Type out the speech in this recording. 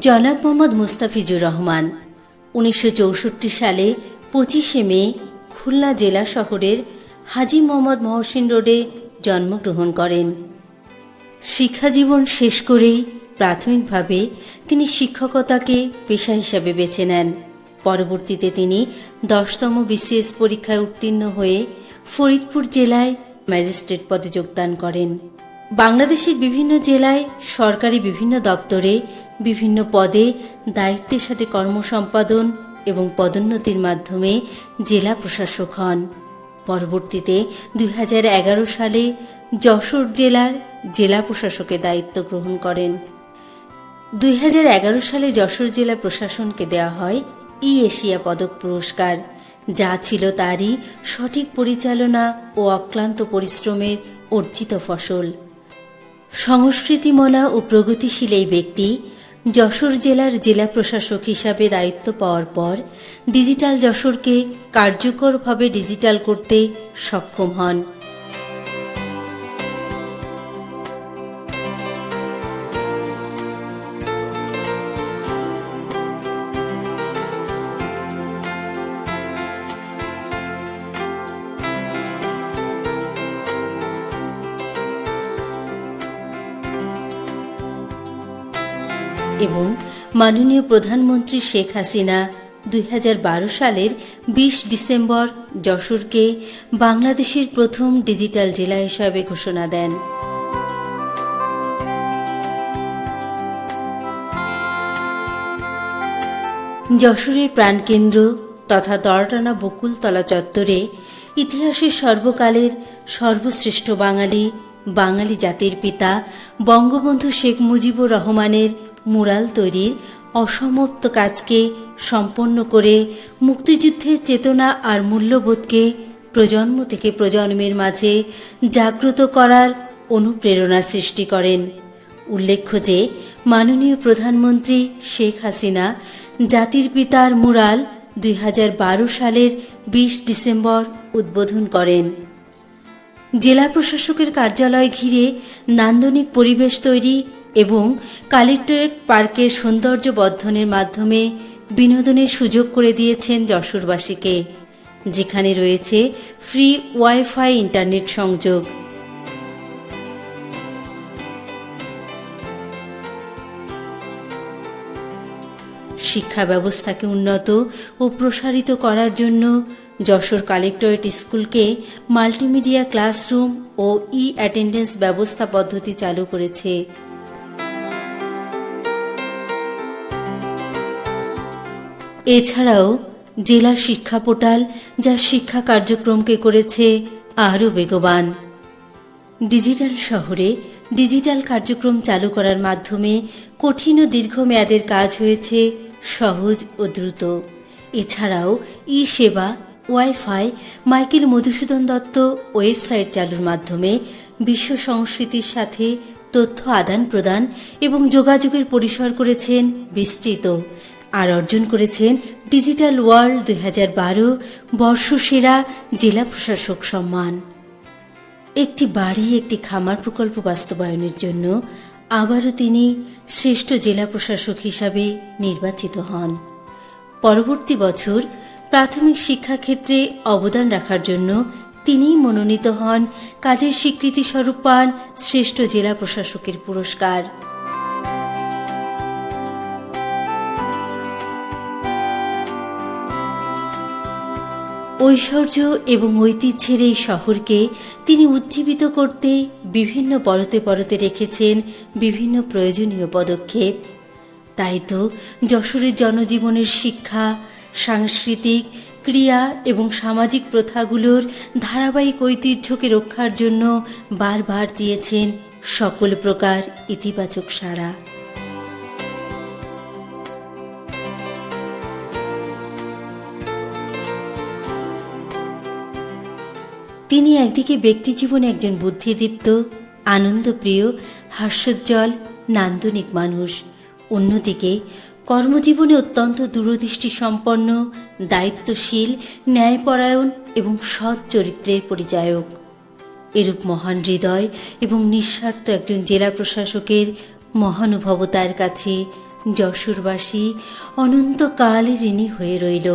জনাব মোহাম্মদ মুস্তাফিজুর রহমান 1964 সালে 25শে মে খুলনা জেলা শহরের হাজী মোহাম্মদ মহসিন রোডে জন্মগ্রহণ করেন। শিক্ষাজীবন শেষ করেই প্রাথমিকভাবে তিনি শিক্ষকতাকে পেশা হিসাবে বেছে নেন। পরবর্তীতে তিনি 10তম BCS পরীক্ষায় উত্তীর্ণ হয়ে ফরিদপুর জেলায় ম্যাজিস্ট্রেট পদে যোগদান করেন। বাংলাদেশের বিভিন্ন জেলায় সরকারি বিভিন্ন দপ্তরে বিভিন্ন পদে দায়িত্বের সাথে কর্মসম্পাদন এবং পদোন্নতির মাধ্যমে জেলা প্রশাসক হন। পরবর্তীতে 2011 সালে যশোর জেলার জেলা প্রশাসকের দায়িত্ব গ্রহণ করেন। 2011 সালে যশোর জেলা প্রশাসনকে দেওয়া হয় এশিয়া পদক পুরস্কার, যা ছিল তারই সঠিক পরিচালনা ও অক্লান্ত পরিশ্রমের অর্জিত ফসল। সংস্কৃতিমনা ও প্রগতিশীল এই ব্যক্তি যশোর জেলার জেলা প্রশাসক হিসাবে দায়িত্ব পাওয়ার পর ডিজিটাল যশোরকে কার্যকরভাবে ডিজিটাল করতে সক্ষম হন। এবং মাননীয় প্রধানমন্ত্রী শেখ হাসিনা 2012 সালের 20 ডিসেম্বর যশোরকে বাংলাদেশের প্রথম ডিজিটাল জেলা হিসাবে ঘোষণা দেন। যশোরের প্রাণকেন্দ্র তথা দরটানা বকুলতলা চত্বরে ইতিহাসের সর্বকালের সর্বশ্রেষ্ঠ বাঙালি জাতির পিতা বঙ্গবন্ধু শেখ মুজিবুর রহমানের মুরাল তৈরির অসমাপ্ত কাজকে সম্পন্ন করে মুক্তিযুদ্ধের চেতনা আর মূল্যবোধকে প্রজন্ম থেকে প্রজন্মের মাঝে জাগ্রত করার অনুপ্রেরণা সৃষ্টি করেন। উল্লেখ্য যে মাননীয় প্রধানমন্ত্রী শেখ হাসিনা জাতির পিতার মুরাল 2012 সালের 20 ডিসেম্বর উদ্বোধন করেন। জেলা প্রশাসকের কার্যালয় ঘিরে নান্দনিক পরিবেশ তৈরি এবং কালেক্টরেট পার্কের সৌন্দর্য বর্ধনের মাধ্যমে বিনোদনের সুযোগ করে দিয়েছেন যশোরবাসীকে, যেখানে রয়েছে ফ্রি ওয়াইফাই ইন্টারনেট সংযোগ। শিক্ষা ব্যবস্থাকে উন্নত ও প্রসারিত করার জন্য যশোর কালেক্টরেট স্কুলকে মাল্টিমিডিয়া ক্লাসরুম ও অ্যাটেন্ডেন্স ব্যবস্থা পদ্ধতি চালু করেছে। এছাড়াও জেলা শিক্ষা পোর্টাল যা শিক্ষা কার্যক্রমকে করেছে আরও বেগবান। ডিজিটাল শহরে ডিজিটাল কার্যক্রম চালু করার মাধ্যমে কঠিন ও দীর্ঘমেয়াদের কাজ হয়েছে সহজ ও দ্রুত। এছাড়াও সেবা, wifi, Michael Madhusudan Dutta website চালুর মাধ্যমে বিশ্ব সংস্কৃতির সাথে তথ্য আদান প্রদান এবং যোগাযোগের পরিসর করেছেন বিস্তৃত, আর অর্জন করেছেন ডিজিটাল ওয়ার্ল্ড 2012 বর্ষসেরা জেলা প্রশাসক সম্মান। একটি বাড়ি একটি খামার প্রকল্প বাস্তবায়নের জন্য আবারও তিনি শ্রেষ্ঠ জেলা প্রশাসক হিসাবে নির্বাচিত হন। পরবর্তী বছর প্রাথমিক শিক্ষাক্ষেত্রে অবদান রাখার জন্য তিনিই মনোনীত হন, কাজের স্বীকৃতি স্বরূপ পান শ্রেষ্ঠ জেলা প্রশাসকের পুরস্কার। ঐশ্বর্য এবং ঐতিহ্যের এই শহরকে তিনি উজ্জীবিত করতে বিভিন্ন পরতে পরতে রেখেছেন বিভিন্ন প্রয়োজনীয় পদক্ষেপ। তাই তো যশোরের জনজীবনের শিক্ষা, সাংস্কৃতিক, ক্রিয়া এবং সামাজিক প্রথাগুলোর ধারাবাহিক ঐতিহ্যকে রক্ষার জন্য বারবার দিয়েছেন সকল প্রকার ইতিবাচক সাড়া। তিনি একদিকে ব্যক্তিজীবনে একজন বুদ্ধিদীপ্ত, আনন্দপ্রিয়, হাস্যোজ্জ্বল, নান্দনিক মানুষ, অন্যদিকে কর্মজীবনে অত্যন্ত দূরদৃষ্টি সম্পন্ন, দায়িত্বশীল, ন্যায়পরায়ণ এবং সৎ চরিত্রের পরিচায়ক। এরূপ মহান হৃদয় এবং নিঃস্বার্থ একজন জেলা প্রশাসকের মহানুভবতার কাছে যশোরবাসী অনন্তকাল ঋণী হয়ে রইল।